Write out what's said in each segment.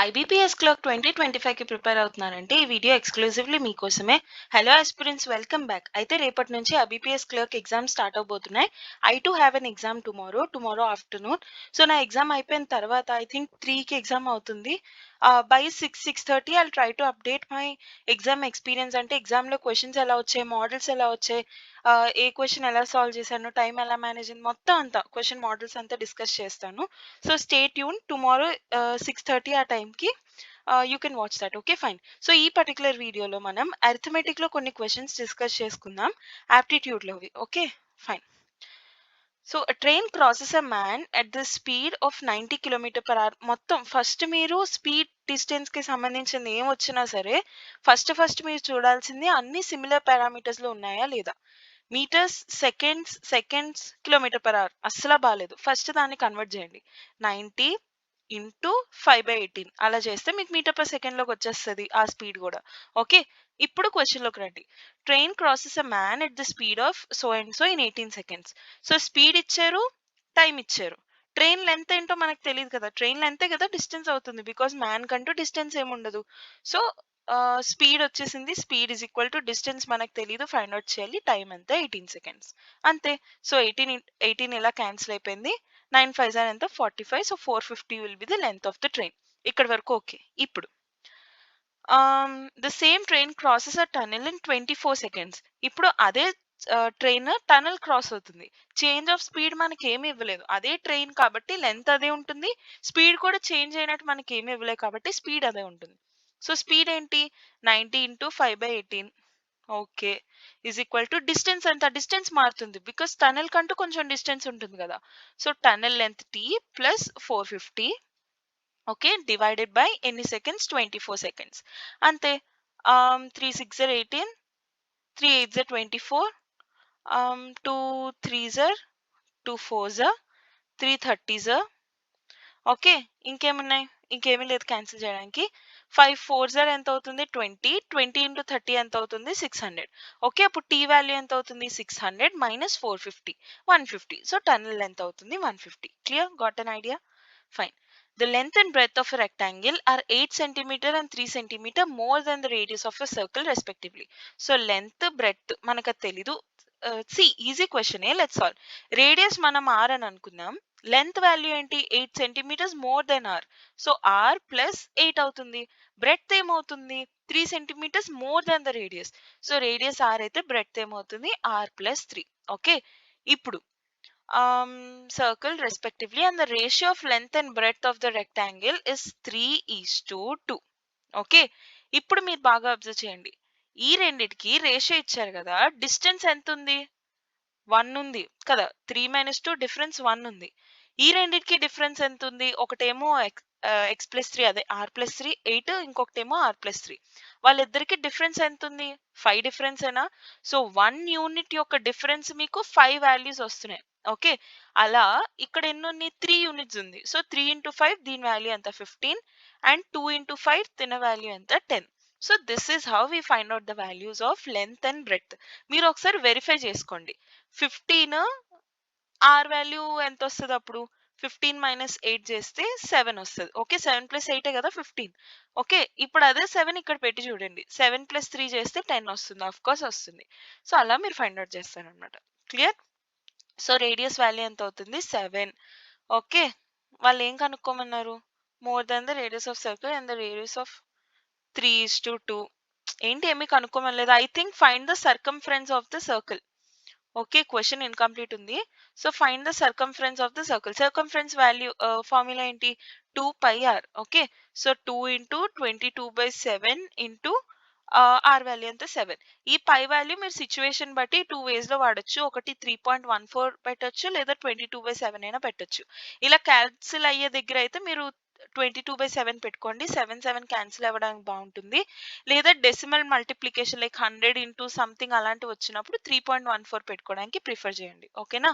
IBPS clerk 2025కి prepare అవుతున్నారంటే ఈ వీడియో ఎక్స్క్లూజివ్లీ మీకోసమే. Hello aspirants, welcome back. అయితే రేపటి నుంచి ఐబీపీఎస్ క్లర్క్ ఎగ్జామ్ స్టార్ట్ అవబోతున్నాయి. I to have an exam tomorrow afternoon. So నా ఎగ్జామ్ అయిపోయిన తర్వాత ఐ థింక్ 3కి ఎగ్జామ్ అవుతుంది. By 6:30 I try to update my exam experience. అంటే ఎగ్జామ్లో క్వశ్చన్స్ ఎలా వచ్చాయి, మోడల్స్ ఎలా వచ్చాయి, ఏ క్వశ్చన్ ఎలా సాల్వ్ చేశాను, టైం ఎలా మేనేజ్ అయింది, మొత్తం అంతా క్వశ్చన్ మోడల్స్ అంతా డిస్కస్ చేస్తాను. సో స్టే ట్యూన్ టుమారో 6:30 ఆ టైంకి you can watch that. Okay, fine. So ఈ పర్టికులర్ వీడియోలో మనం అరిథమెటిక్లో కొన్ని క్వశ్చన్స్ డిస్కస్ చేసుకుందాం, యాప్టిట్యూడ్లోవి. Okay, fine. So train crosses a man at the speed of 90 km/h. మొత్తం ఫస్ట్ మీరు స్పీడ్ డిస్టెన్స్కి సంబంధించింది ఏం వచ్చినా సరే ఫస్ట్ మీరు చూడాల్సింది అన్ని సిమిలర్ పారామీటర్స్లో ఉన్నాయా లేదా. మీటర్స్, సెకండ్స్, km/h అస్సలు బాగాలేదు. ఫస్ట్ దాన్ని కన్వర్ట్ చేయండి. 90 ఇంటూ 5/18 అలా చేస్తే మీకు మీటర్ పర్ సెకండ్లోకి వచ్చేస్తుంది ఆ స్పీడ్ కూడా. ఓకే, ఇప్పుడు క్వశ్చన్లోకి రండి. Train crosses a man at the speed of so and so in 18 seconds. So speed ఇచ్చారు, టైం ఇచ్చారు. ట్రైన్ లెంత్ ఏంటో మనకు తెలియదు కదా, ట్రైన్ లెంతే కదా డిస్టెన్స్ అవుతుంది, బికాస్ మ్యాన్ కంటూ డిస్టెన్స్ ఏముండదు. సో స్పీడ్ వచ్చేసింది, speed is equal to distance మనకు తెలియదు, ఫైండ్ అవుట్ చేయాలి, టైం అంతా 18 seconds అంతే. సో 18 ఇలా క్యాన్సిల్ అయిపోయింది. 9 5 ఎంత 45. So 450 will be the length of the train. ఇక్కడ వరకు ఓకే. ఇప్పుడు the same train crosses a tunnel in 24 seconds. ఇప్పుడు అదే ట్రైన్ టనల్ క్రాస్ అవుతుంది. చేంజ్ ఆఫ్ స్పీడ్ మనకి ఏమి ఇవ్వలేదు, అదే ట్రైన్ కాబట్టి లెంత్ అదే ఉంటుంది, స్పీడ్ కూడా చేంజ్ అయినట్టు మనకి ఏమి ఇవ్వలేదు కాబట్టి స్పీడ్ అదే ఉంటుంది. సో స్పీడ్ ఏంటి, 90 into 5/18 okay is equal to distance. ఎంత డిస్టెన్స్ మారుతుంది బికాస్ టనల్ కంటూ కొంచెం డిస్టెన్స్ ఉంటుంది కదా. So tunnel length t plus 450 okay divided by ఎన్ని సెకండ్స్, 24 seconds అంతే. 3 6 18, 3 8 24, 2 3 2 4 3 30 ఓకే. ఇంకేమున్నాయి, ఇంకేమీ లేదు క్యాన్సిల్ చేయడానికి. 5 4 ఎంత అవుతుంది, 20 ఇంటూ 30 ఎంత అవుతుంది, 600. ఓకే, అప్పుడు టీ వాల్యూ ఎంత అవుతుంది, 600 మైనస్ 450, 150. సో టనల్ లెంత్ అవుతుంది 150. Clear, got an idea, fine. The length and breadth of a rectangle are 8 centimeter and 3 centimeter more than the radius of a circle respectively. So length, breadth మనకు తెలీదు. See easy question, let's solve. Radius మనం r అని అనుకుందాం, length value ఏంటి, 8 centimeters more than r. So r plus 8 అవుతుంది. Breadth ఏమవుతుంది, 3 centimeters more than the radius. So radius r అయితే breadth ఏమవుతుంది, ఆర్ ప్లస్ 3. ఓకే, ఇప్పుడు circle respectively and the ratio of length and breadth of the rectangle is 3:2. Okay, ఇప్పుడు మీరు బాగా observe చేయండి, ఈ రెండిటికి రేషియో ఇచ్చారు కదా, డిస్టెన్స్ ఎంత ఉంది, 1 ఉంది కదా, 3 - 2 డిఫరెన్స్ 1 ఉంది. ఈ రెండిటికి డిఫరెన్స్ ఎంత ఉంది, ఒకటేమో x+3 అదే r+3 8, ఇంకొకటేమో r+3. వాళ్ళిద్దరికి డిఫరెన్స్ ఎంత ఉంది, 5 డిఫరెన్స్ ఏనా. సో 1 యూనిట్ యొక్క డిఫరెన్స్ మీకు 5 వాల్యూస్ వస్తున్నాయి. ఓకే, అలా ఇక్కడ ఎన్ని ఉన్నాయి, 3 యూనిట్స్ ఉంది. సో 3 × 5 దీని వాల్యూ ఎంత 15 అండ్ 2 × 5 దీని వాల్యూ ఎంత 10. So this is how we find out the values of length and breadth. మీరు ఒకసారి వెరిఫై చేసుకోండి. 15 ఆర్ వాల్యూ ఎంత వస్తుంది, అప్పుడు 15 - 8 చేస్తే 7 వస్తుంది. ఓకే, 7 + 8 కదా 15. ఓకే, ఇప్పుడు అదే 7 ఇక్కడ పెట్టి చూడండి, 7 + 3 చేస్తే 10 వస్తుంది, ఆఫ్ కోర్స్ వస్తుంది. సో అలా మీరు ఫైండ్ అవుట్ చేస్తారనమాట. క్లియర్. సో రేడియస్ వాల్యూ ఎంత అవుతుంది, 7. ఓకే, వాళ్ళు ఏం కనుక్కోమన్నారు, more than the radius of circle and the radius of 3:2. ఏంటి ఏమి కనుక్కోమలేదు. I think find the circumference of the circle. Okay, question incomplete ఉంది. So find the circumference of the circle. Circumference value formula ఏంటి, 2πr. Okay, so 2 × 22/7 into R value ఎంత 7. ఈ పై value మీరు situation బట్టి 2 ways లో వాడచ్చు. ఒకటి 3.14 పెట్టొచ్చు, లేదా 22/7 అయినా పెట్టొచ్చు. ఇలా క్యాన్సిల్ అయ్యే దగ్గర అయితే మీరు 22/7 పెట్టుకోండి, 7 క్యాన్సిల్ అవ్వడానికి బాగుంటుంది. లేదా decimal multiplication like 100 into something అలాంటివి వచ్చినప్పుడు 3.14 పెట్టుకోవడానికి ప్రిఫర్ చేయండి. ఓకేనా.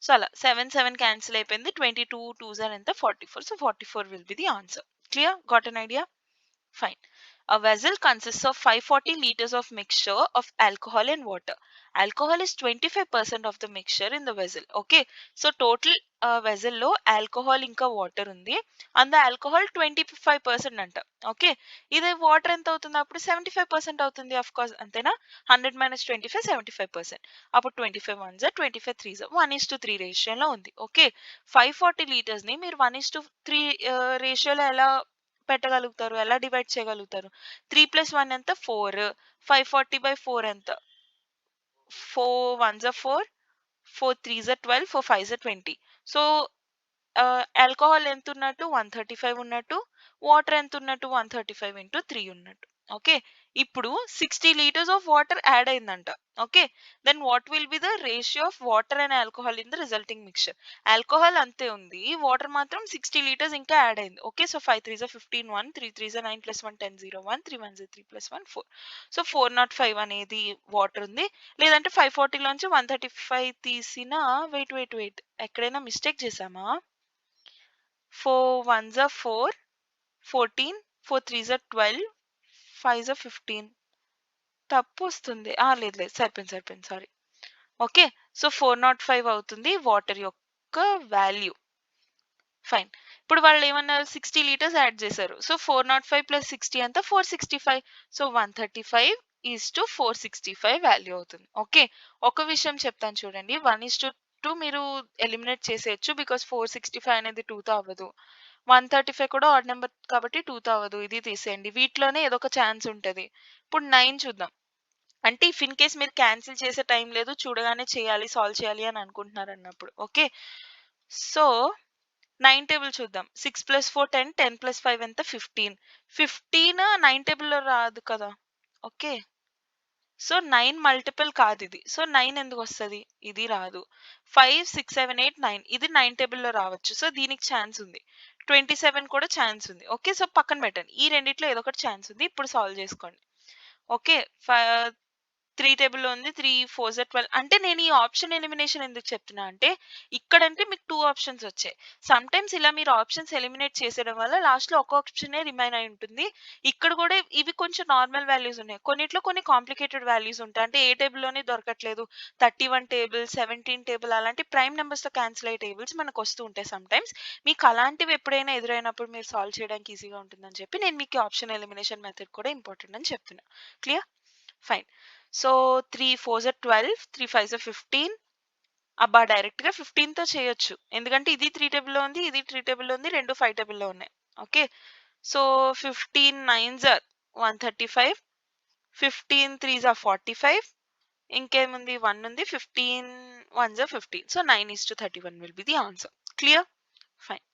సో అలా 7 క్యాన్సిల్ అయిపోయింది, 22 2s ఎంత 44. So 44 will be the answer. Clear, got an idea, Fine. A vessel consists of 540 liters of mixture of alcohol and water. Alcohol is 25% of the mixture in the vessel. Okay. So total vessel లో alcohol ఇంకా water ఉంది. And alcohol 25% అంట. Okay. ఇది water ఎంత అవుతుంది అప్పుడు 75% అవుతుంది of course అంతేనా 100 మైనస్ 25 75%. అప్పుడు 25 వన్స్ 25 త్రీస్ 1:3 రేషియోలో ఉంది. ఓకే. 540 లీటర్స్ ని మీరు 1:3 రేషియోలో ఎలా పెట్టగలుగుతారు ఎలా డివైడ్ చేయగలుగుతారు 3 + 1 ఎంత 4 540/4 ఎంత 4 1s are 4 4 3s are 12 4 5s are 20 so alcohol ఎంత ఉన్నట్టు 135 ఉన్నట్టు వాటర్ ఎంత ఉన్నట్టు 135 ఇంటూ 3 ఉన్నట్టు ఓకే ఇప్పుడు 60 లీటర్స్ ఆఫ్ వాటర్ యాడ్ అయిందంట okay then what will be the ratio of water and alcohol in the resulting mixture alcohol అంతే ఉంది వాటర్ మాత్రం 60 లీటర్స్ ఇంకా యాడ్ అయింది okay so 5 3s are 15 1 3 3s are 9 + 1 10 0 1 3 1s are 3 + 1 4 so 405 అనేది water ఉంది లేదంటే 540 లోంచి 135 తీసిన వెయిట్ ఎక్కడైనా మిస్టేక్ చేసామా 4 1s are 4 14 4 3s are 12 5s are 15 తప్పు వస్తుంది లేదు సరిపోయింది సారీ ఓకే సో 405 అవుతుంది వాటర్ యొక్క వాల్యూ ఫైన్ ఇప్పుడు వాళ్ళు ఏమన్నారు 60 లీటర్స్ యాడ్ చేశారు సో 405 + 60 అంతా 465 సో 135 ఈజ్ టు 465 వాల్యూ అవుతుంది ఓకే ఒక విషయం చెప్తాను చూడండి 1:2 మీరు ఎలిమినేట్ చేసేయచ్చు బికాస్ 465 అనేది 2తో అవ్వదు 135 కూడా ఆడ్ నెంబర్ కాబట్టి 2తో అవ్వదు ఇది తీసేయండి వీటిలోనే ఏదో ఒక ఛాన్స్ ఉంటుంది ఇప్పుడు 9 చూద్దాం అంటే ఇఫ్ ఇన్ కేస్ మీరు క్యాన్సిల్ చేసే టైం లేదు చూడగానే చేయాలి సాల్వ్ చేయాలి అని అనుకుంటున్నారు అన్నప్పుడు ఓకే సో 9 టేబుల్ చూద్దాం 6 + 4 10 10 + 5 ఎంత 15 15 9 టేబుల్లో రాదు కదా ఓకే సో 9 మల్టిపుల్ కాదు ఇది సో 9 ఎందుకు వస్తుంది ఇది రాదు 5 6 7 8 9 ఇది 9 టేబుల్లో రావచ్చు సో దీనికి ఛాన్స్ ఉంది 27 కూడా ఛాన్స్ ఉంది ఓకే సో పక్కన పెట్టండి ఈ రెండిట్లో ఏదో ఒకటి ఛాన్స్ ఉంది ఇప్పుడు సాల్వ్ చేసుకోండి ఓకే 3 టేబుల్లో ఉంది 3 4 12 అంటే నేను ఈ ఆప్షన్ ఎలిమినేషన్ ఎందుకు చెప్తున్నా అంటే ఇక్కడంటే మీకు 2 ఆప్షన్స్ వచ్చాయి సమ్ టైమ్స్ ఇలా మీరు ఆప్షన్స్ ఎలిమినేట్ చేసేయడం వల్ల లాస్ట్ లో ఒక ఆప్షనే రిమైన్ అయి ఉంటుంది ఇక్కడ కూడా ఇవి కొంచెం నార్మల్ వాల్యూస్ ఉన్నాయి కొన్నిట్లో కొన్ని కాంప్లికేటెడ్ వాల్యూస్ ఉంటాయి అంటే ఏ టేబుల్లోనే దొరకట్లేదు 31 టేబుల్ 17 టేబుల్ అలాంటి ప్రైమ్ నెంబర్స్ తో క్యాన్సిల్ అయ్యే టేబుల్స్ మనకు వస్తూ ఉంటాయి సమ్ టైమ్స్ మీకు అలాంటివి ఎప్పుడైనా ఎదురైనప్పుడు మీరు సాల్వ్ చేయడానికి ఈజీగా ఉంటుందని చెప్పి నేను మీకు ఆప్షన్ ఎలిమినేషన్ మెథడ్ కూడా ఇంపార్టెంట్ అని చెప్తున్నా clear fine so 3 4s are 12 3 5s are 15 అబ్బా డైరెక్ట్ గా 15 తో చేయొచ్చు ఎందుకంటే ఇది 3 టేబుల్లో ఉంది ఇది 3 టేబుల్లో ఉంది రెండు 5 టేబుల్లో ఉన్నాయి okay so 15 9s are 135 15 3s are 45 ఇంకేముంది 1 ఉంది 15 1s are 15 so 9:31 will be the answer clear fine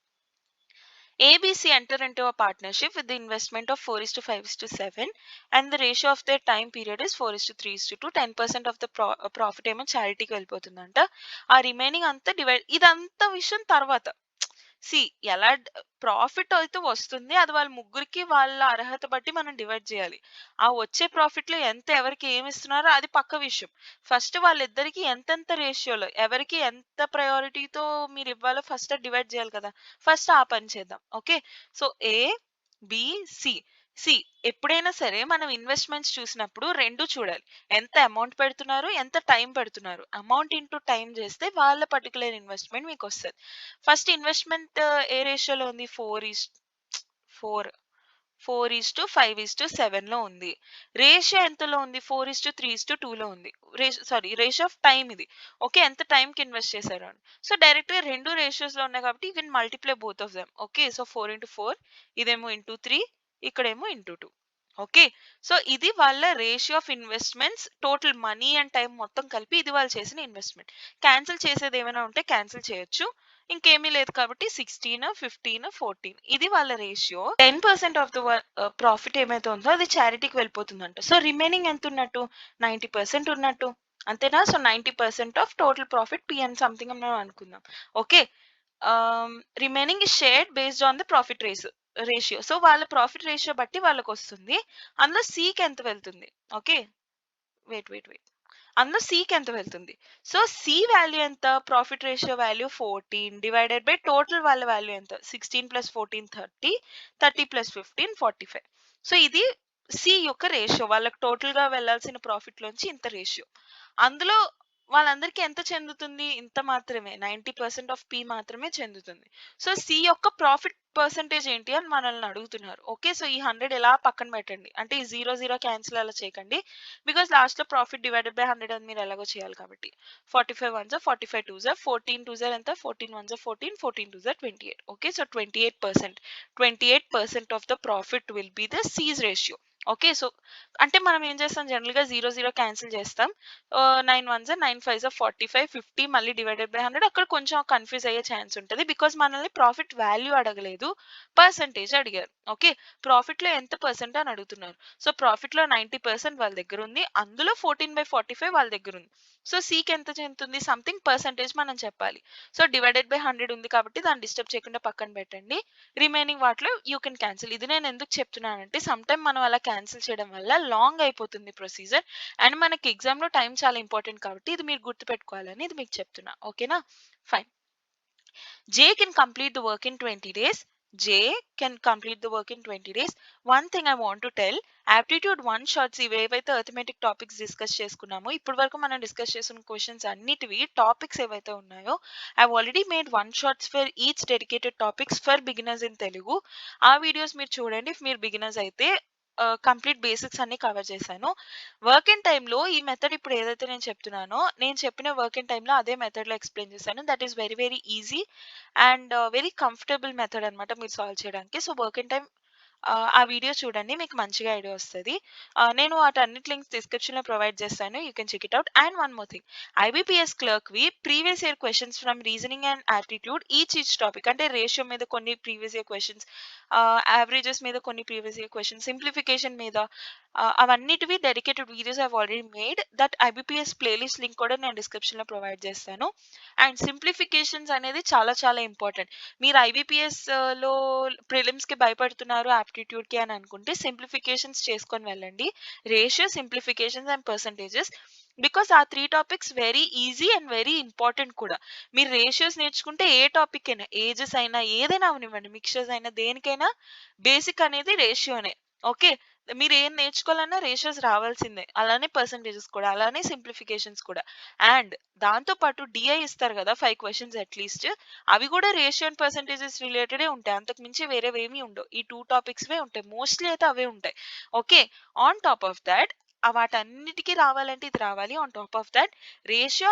ABC enter into a partnership with the investment of 4:5:7 and the ratio of their time period is 4:3:2 10% of the profit ఏమో చారిటీకి వెళ్ళిపోతుందంట ఆ remaining అంతా divide ఇదంతా విషయం తర్వాత C ఎలా profit అయితే వస్తుంది అది వాళ్ళ ముగ్గురికి వాళ్ళ అర్హత బట్టి మనం డివైడ్ చేయాలి ఆ వచ్చే ప్రాఫిట్ లో ఎంత ఎవరికి ఏమి ఇస్తున్నారో అది పక్క విషయం ఫస్ట్ వాళ్ళిద్దరికి ఎంతెంత రేషియోలో ఎవరికి ఎంత ప్రయారిటీతో మీరు ఇవ్వాలో ఫస్ట్ డివైడ్ చేయాలి కదా ఫస్ట్ ఆ పని చేద్దాం okay so A B C C ఎప్పుడైనా సరే మనం ఇన్వెస్ట్మెంట్స్ చూసినప్పుడు రెండు చూడాలి ఎంత అమౌంట్ పెడుతున్నారు ఎంత టైం పెడుతున్నారు అమౌంట్ ఇంటూ టైం చేస్తే వాళ్ళ పర్టికులర్ ఇన్వెస్ట్మెంట్ మీకు వస్తుంది ఫస్ట్ ఇన్వెస్ట్మెంట్ ఏ రేషియోలో ఉంది 4:5:7 లో ఉంది రేషియో ఎంతలో ఉంది 4:3:2 ఉంది రేషియో ఆఫ్ టైం ఇది ఓకే ఎంత టైం కి ఇన్వెస్ట్ చేశారు అని సో డైరెక్ట్ గా రెండు రేషియోస్ లో ఉన్నాయి కాబట్టి you multiply both of them okay so 4:4 ఇదేమో ఇంటూ 3 ఇక్కడేమో ఇంటూ 2 ఓకే సో ఇది వాళ్ళ ratio of investments total money and time మొత్తం కలిపి ఇది వాళ్ళు చేసిన ఇన్వెస్ట్మెంట్ క్యాన్సిల్ చేసేది ఏమైనా ఉంటే క్యాన్సిల్ చేయొచ్చు ఇంకేమీ లేదు కాబట్టి 16 15 14 ఇది వాళ్ళ రేషియో 10% ఆఫ్ ద ప్రాఫిట్ ఏమైతే ఉందో అది చారిటీకి వెళ్ళిపోతుందంట సో రిమైనింగ్ ఎంత ఉన్నట్టు 90% ఉన్నట్టు అంతేనా so 90% of total profit PN something మనం అనుకుందాం okay remaining is shared based on the profit ratio so వాళ్ళ ప్రాఫిట్ రేషియో బట్టి వాళ్ళకి వస్తుంది అందులో సికి ఎంత వెళ్తుంది ఓకే వెయిట్ అందులో సికి ఎంత వెళ్తుంది సో సి వాల్యూ ఎంత profit ratio value 14 divided by total వాళ్ళ వాల్యూ ఎంత 16 + 14 30 30 + 15 45 సో ఇది సి యొక్క రేషియో. వాళ్ళకి టోటల్‌గా వెళ్ళాల్సిన ప్రాఫిట్‌లోంచి ఇంత రేషియో. అందులో వాళ్ళందరికీ ఎంత చెందుతుంది? ఇంత మాత్రమే. 90% ఆఫ్ పి మాత్రమే చెందుతుంది. సో, సి యొక్క ప్రాఫిట్ పర్సెంటేజ్ ఏంటి అని మనల్ని అడుగుతున్నారు. ఓకే. సో, ఈ 100 ఇలా పక్కన పెట్టండి. అంటే ఈ 0, 0 క్యాన్సిల్ అలా చేయకండి. బికాజ్ లాస్ట్‌లో ప్రాఫిట్ డివైడెడ్ బై 100 అని మీరు ఎలాగో చేయాలి కాబట్టి. 45 వన్స్ 45 టూస్ 14 టూస్ ఎంత? 14 once 14, 14 twos 28. Okay. So, 28%. 28% of the profit will be the seize ratio. Okay. So, అంటే మనం ఏం చేస్తాం జనరల్‌గా 0, 0 క్యాన్సిల్ చేస్తాం. 9 వన్స్ 9 ఫైవ్స్ 45, 50 మళ్ళీ డివైడెడ్ బై 100 అక్కడ కొంచెం కన్‌ఫ్యూజ్ అయ్యే ఛాన్స్ ఉంటది. బికాజ్ మనల్ని ప్రాఫిట్ వాల్యూ అడగలేదు. పర్సెంటేజ్ అడిగారు. ఓకే. ప్రాఫిట్‌లో ఎంత పర్సెంట్ అని అడుగుతున్నారు. సో, ప్రాఫిట్‌లో 90% వాళ్ళ దగ్గర ఉంది. అందులో 14/45 వాళ్ళ దగ్గర ఉంది. సో, సికి ఎంత చెందుతుంది? సంథింగ్ పర్సెంటేజ్ మనం చెప్పాలి. సో, డివైడెడ్ బై 100 ఉంది కాబట్టి దాన్ని డిస్టర్బ్ చేయకుండా పక్కన పెట్టండి. రిమైనింగ్ వాటిలో యూ కెన్ క్యాన్సిల్. ఇది నేను ఎందుకు చెప్తున్నానంటే సమ్ టైమ్ మనం అలా క్యాన్సిల్ చేయడం వల్ల లాంగ్ అయిపోతుంది ప్రొసీజర్. అండ్ మనకి ఎగ్జామ్‌లో టైం చాలా ఇంపార్టెంట్ కాబట్టి ఇది మీరు గుర్తుపెట్టుకోవాలని ఇది మీకు చెప్తున్నా. ఓకేనా? Fine. J can complete the work in 20 days. J can complete the work in 20 days. One thing I want to tell, aptitude 1 shorts ఇవేవైతే అర్థమెటిక్ టాపిక్స్ డిస్కస్ చేసుకున్నామో ఇప్పటి వరకు మనం డిస్కస్ చేసిన క్వశ్చన్స్ అన్నిటివి టాపిక్స్ ఏవైతే ఉన్నాయో I already made 1 shorts for each dedicated topics for beginners in Telugu. ఆ videos మీరు చూడండి. ఇఫ్ మీరు బిగినర్స్ అయితే కంప్లీట్ బేసిక్స్ అన్ని కవర్ చేశాను. వర్క్ ఇన్ టైమ్‌లో ఈ మెథడ్ ఇప్పుడు ఏదైతే నేను చెప్తున్నానో, నేను చెప్పిన వర్క్ ఇన్ టైమ్‌లో అదే మెథడ్‌లో ఎక్స్‌ప్లెయిన్ చేశాను. That is very very easy and very comfortable method అన్నమాట మీరు సాల్వ్ చేయడానికి. సో, వర్క్ ఇన్ టైమ్ ఆ వీడియో చూడండి. మీకు మంచిగా ఐడియా వస్తది. నేను వాటన్నిటి లింక్స్ డిస్క్రిప్షన్‌లో ప్రొవైడ్ చేస్తాను. You can check it out. And one more thing. IBPS క్లర్క్‌వి previous year questions from reasoning and aptitude each topic అంటే రేషియో మీద కొన్ని ప్రీవియస్ ఇయర్ క్వెషన్స్, యావరేజెస్ మీద కొన్ని ప్రీవియస్ ఇయర్ క్వెషన్స్, సింప్లిఫికేషన్ మీద అవన్నిటివి dedicated videos I have already made. That IBPS playlist link కూడా నేను డిస్క్రిప్షన్‌లో ప్రొవైడ్ చేస్తాను. అండ్ సింప్లిఫికేషన్స్ అనేది చాలా చాలా ఇంపార్టెంట్. మీరు ఐబీపీఎస్‌లో ప్రిలిమ్స్‌కి భయపడుతున్నారు యాప్టిట్యూడ్‌కి అని అనుకుంటే సింప్లిఫికేషన్స్ చేసుకొని వెళ్ళండి. Ratio, simplifications and percentages. Because ఆ 3 topics very easy and very important కూడా. మీరు రేషియోస్ నేర్చుకుంటే ఏ టాపిక్ అయినా, ఏజెస్ అయినా ఏదైనా అవనివ్వండి, మిక్స్చర్స్ అయినా దేనికైనా బేసిక్ అనేది రేషియోనే. ఓకే. మీరు ఏం నేర్చుకోవాలన్నా రేషియోస్ రావాల్సిందే. అలానే పర్సెంటేజెస్ కూడా, అలానే సింప్లిఫికేషన్స్ కూడా. అండ్ దాంతో పాటు డీఐ ఇస్తారు కదా! 5 క్వెషన్స్ అట్‌లీస్ట్. అవి కూడా రేషియో అండ్ పర్సెంటేజెస్ రిలేటెడే ఉంటాయి. అంతకు మించి వేరేవేమీ ఉండవు. ఈ 2 టాపిక్స్‌వే ఉంటాయి. మోస్ట్‌లీ అయితే అవే ఉంటాయి. Okay. On top of thought వాటన్నిటికి రావాలంటే ఇది రావాలి. On top of thought ratio,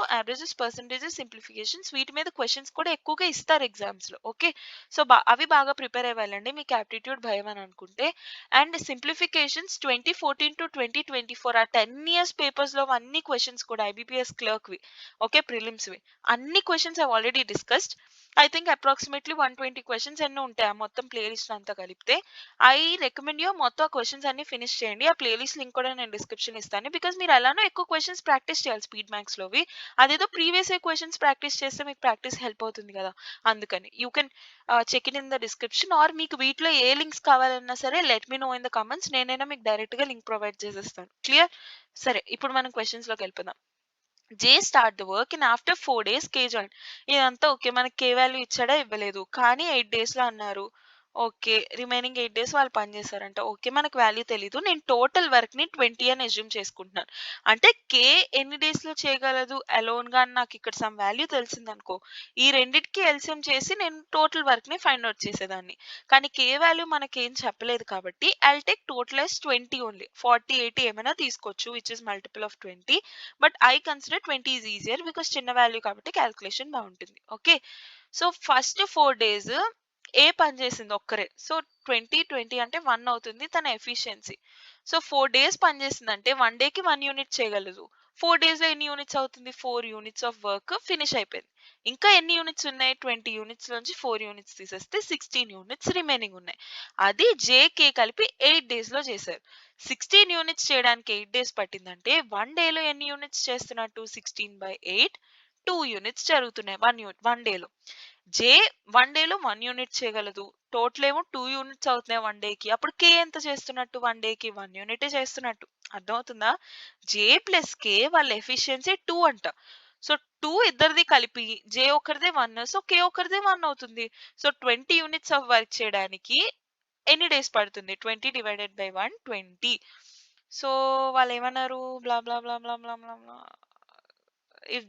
averages, percentages, simplifications వీటి మీద క్వెషన్స్ కూడా ఎక్కువగా ఇస్తారు ఎగ్జామ్స్‌లో. ఓకే. సో, అవి బాగా ప్రిపేర్ అయ్యి వెళ్ళండి. మీకు యాప్టిట్యూడ్ భయం అని అనుకుంటే. అండ్ సింప్లిఫికేషన్స్ 2014-2024 ఆ 10 ఇయర్స్ పేపర్స్‌లో అన్ని క్వెషన్స్ కూడా ఐబీపీఎస్ క్లర్క్‌వి. ఓకే. ప్రిలిమ్స్‌వి. అన్ని questions I have already discussed. I think approximately 120 questions ఎన్నో ఉంటాయి. ఆ మొత్తం ప్లే లిస్ట్ అంతా కలిపితే. ఐ రికమెండ్ యూ మొత్తం ఆ క్వెషన్స్ అన్ని ఫినిష్ చేయండి. ఆ ప్లే లిస్ట్ లింక్ కూడా నేను డిస్క్రిప్షన్ ఇస్తాను. బికాజ్ మీరు ఎలానో ఎక్కువ క్వెషన్స్ ప్రాక్టీస్ చేయాలి స్పీడ్ మ్యాథ్స్‌లోవి. అదేదో ప్రీవియస్ ఇయర్ క్వెషన్స్ ప్రాక్టీస్ చేస్తే మీకు ప్రాక్టీస్ హెల్ప్ అవుతుంది కదా! అందుకని. You can check it in the description or మీకు వీటిలో ఏ లింక్స్ కావాలన్నా సరే let me know in the comments. నేనైనా మీకు డైరెక్ట్‌గా లింక్ ప్రొవైడ్ చేసేస్తాను. క్లియర్? సరే. ఇప్పుడు మనం క్వెషన్స్‌లోకి వెళ్ళిపోదాం. J start the work in after 4 days K join. ఇదంతా ఓకే. మనకి కే వాల్యూ ఇచ్చాడా? ఇవ్వలేదు. కానీ 8 డేస్‌లో అన్నారు. ఓకే. రిమైనింగ్ 8 డేస్ వాళ్ళు పని చేశారంట. ఓకే. మనకు వాల్యూ తెలీదు. నేను టోటల్ వర్క్‌ని 20 అని అస్యూమ్ చేసుకుంటున్నాను. అంటే కే ఎన్ని డేస్‌లో చేయగలదు అలోన్‌గా అని నాకు ఇక్కడ సమ్ వాల్యూ తెలిసిందనుకో. ఈ రెండిటికి ఎల్‌సిఎం చేసి నేను టోటల్ వర్క్‌ని ఫైండ్ ఔట్ చేసేదాన్ని. కానీ కే వాల్యూ మనకేం చెప్పలేదు కాబట్టి I'll take total as 20 only. 40, 80 ఏమైనా తీసుకోవచ్చు which is multiple of 20. But I consider 20 is easier because చిన్న వాల్యూ కాబట్టి క్యాలిక్యులేషన్ బాగుంటుంది. ఓకే. సో, ఫస్ట్ 4 డేస్ ఏ పని చేసింది ఒక్కరే. సో, 20, 20 అంటే 1 అవుతుంది తన ఎఫిషియన్సీ. సో, 4 డేస్ పని చేసిందంటే 1 డేకి 1 యూనిట్ చేయగలదు. 4 డేస్‌లో ఎన్ని యూనిట్స్ అవుతుంది? 4 యూనిట్స్ ఆఫ్ వర్క్ ఫినిష్ అయిపోయింది. ఇంకా ఎన్ని యూనిట్స్ ఉన్నాయి? 20 యూనిట్స్ నుంచి 4 యూనిట్స్ తీసేస్తే 16 యూనిట్స్ రిమైనింగ్ ఉన్నాయి. అది జేకే కలిపి 8 డేస్‌లో చేశారు. 16 యూనిట్స్ చేయడానికి 8 డేస్ పట్టిందంటే 1 డేలో ఎన్ని యూనిట్స్ చేస్తున్నట్టు? 16/8 2 యూనిట్స్ జరుగుతున్నాయి. 1 డేలో. జే 1 డేలో 1 యూనిట్ చేయగలదు. టోటల్ ఏమో 2 యూనిట్స్ అవుతున్నాయి 1 డేకి. అప్పుడు కే ఎంత చేస్తున్నట్టు 1 డేకి? 1 యూనిటే చేస్తున్నట్టు. అర్థమవుతుందా? జే ప్లస్ కే వాళ్ళ ఎఫిషియన్సీ 2 అంట. సో, 2 ఇద్దరిది కలిపి జే ఒక్కరిదే 1. సో, కే ఒక్కరిదే 1 అవుతుంది. సో, 20 యూనిట్స్ ఆఫ్ వర్క్ చేయడానికి ఎన్ని డేస్ పడుతుంది 20 డివైడెడ్ బై 120. సో వాళ్ళు ఏమన్నారు బ్లా బ్లా బ్లా బ్లా బ్లా బ్లా బ్లా. If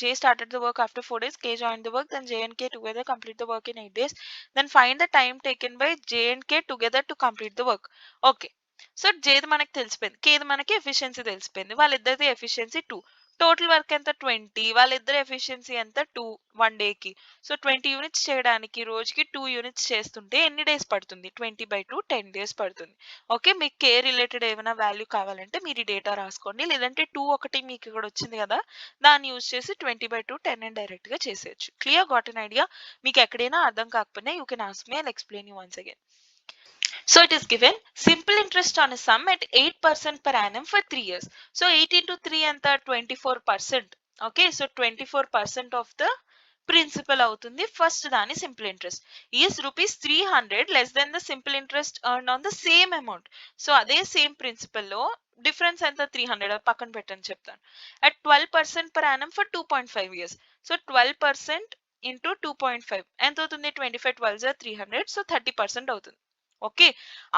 J started the work after 4 days, K joined the work, then J and K together complete the work in 8 days. Then find the time taken by J and K together to complete the work. Okay. So జేది మనకి తెలిసిపోయింది, కేది మనకి efficiency తెలిసిపోయింది. వాళ్ళిద్దరిది efficiency 2. Total work ఎంత 20. వాళ్ళిద్దరు efficiency ఎంత 2 1 డేకి. So 20 units చేయడానికి రోజుకి 2 యూనిట్స్ చేస్తుంటే ఎన్ని డేస్ పడుతుంది? 20/2 10 డేస్ పడుతుంది. ఓకే, మీకు కే రిలేటెడ్ ఏమైనా వాల్యూ కావాలంటే మీరు ఈ డేటా రాసుకోండి, లేదంటే 2 ఒకటి మీకు ఇక్కడ వచ్చింది కదా దాన్ని యూజ్ చేసి 20/2 10 అని డైరెక్ట్ గా చేసేయచ్చు. Clear, got an idea? మీకు ఎక్కడైనా అర్థం కాకపోయినా you can ask me, I'll explain you once again. So it is given simple interest on a sum at 8% per annum for 3 years. So 8 into 3 and 24%. Okay, so 24% of the principal అవుతుంది. First దాని simple interest is rupees 300 less than the simple interest earn on the same amount. So అదే same principle లో difference ఎంత 300 పక్కన పెట్టని చెప్తాను. At 12% per annum for 2.5 years. So 12% into 2.5 ఎంత అవుతుంది? 25 12 300, సో 30% అవుతుంది. ఓకే,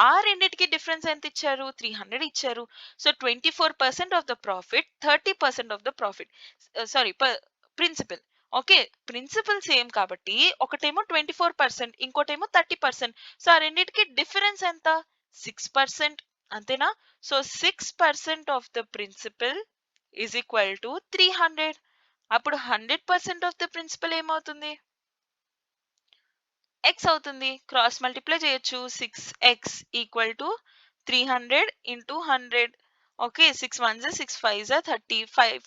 ఆ రెండింటికి డిఫరెన్స్ ఎంత ఇచ్చారు? 300 ఇచ్చారు. So 24% of the profit, 30% of the profit, sorry principal. Okay, principal same కాబట్టి ఒకటేమో 24%, ఇంకోటేమో 30%. సో ఆ రెండింటికి డిఫరెన్స్ ఎంత? 6%. అంతేనా? So 6% of the principal is equal to 300. అప్పుడు 100% ఆఫ్ ద ప్రిన్సిపల్ ఏమవుతుంది? x అవుతుంది. క్రాస్ మల్టిప్లై చేయొచ్చు. 6x equal to 300 into 100. Okay, 6 1 6 5 30,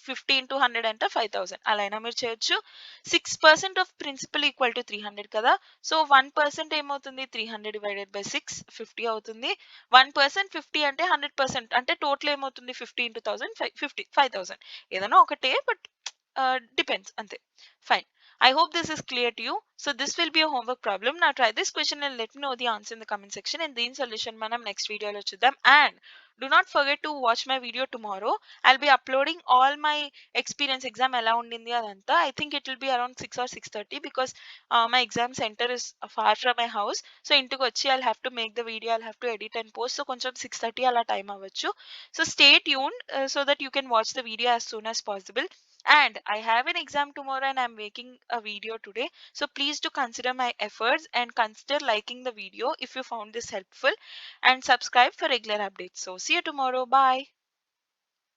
50 into 100 అంటే 5000. అలా అయినా మీరు చేయొచ్చు. 6% ఆఫ్ ప్రిన్సిపల్ ఈక్వల్ టు 300 కదా. సో 1% ఏమవుతుంది? 300 డివైడెడ్ బై 6 50 అవుతుంది. 1% 50 అంటే 100%, అంటే టోటల్ ఏమవుతుంది? 50 ఇంటూ 1000 5000. ఏదైనా ఒకటే, బట్ డిపెండ్స్ అంతే. Fine. I hope this is clear to you. So this will be a homework problem. Now try this question and let me know the answer in the comment section. And the solution manam next video lo chuddam. And do not forget to watch my video tomorrow. I'll be uploading all my experience exam ela undindi adantha. I think it will be around 6 or 6:30 because my exam center is far from my house. So intuku vachi I'll have to make the video, I'll have to edit and post. So koncham 6:30 ala time avvachu. So stay tuned so that you can watch the video as soon as possible. And I have an exam tomorrow and I'm making a video today. So please do consider my efforts and consider liking the video if you found this helpful, and subscribe for regular updates. So see you tomorrow. Bye.